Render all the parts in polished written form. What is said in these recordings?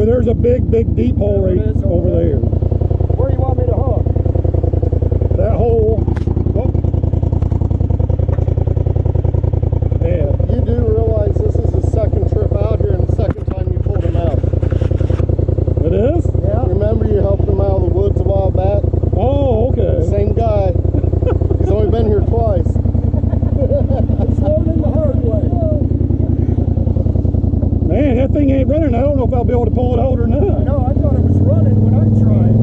Well, there's a big deep hole right over there. Where do you want me to hook? That hole. Oh. Yeah. You do realize this is his second trip out here and the second time you pulled him out. It is? Yeah. Remember you helped him out of the woods a while back? Oh, okay. Same guy. He's only been here twice. It's learning the hard way. Man, that thing ain't running. I don't know if I'll be able to pull it out or not. No, I thought it was running when I tried.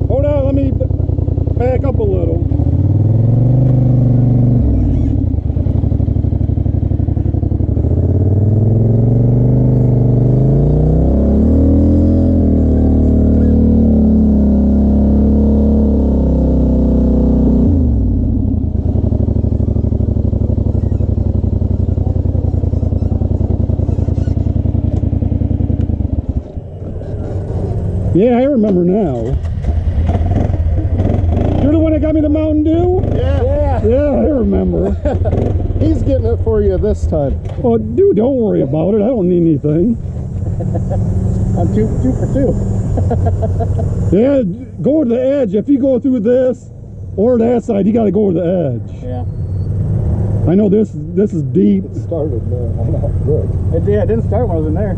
Hold on, let me back up a little. Yeah, I remember now. You're the one that got me the Mountain Dew? Yeah. Yeah, I remember. He's getting it for you this time. Oh, dude, don't worry about it. I don't need anything. I'm two for two. Yeah, go to the edge. If you go through this or that side, you got to go to the edge. Yeah. I know this is deep. It started there. I'm not good. It didn't start when I was in there.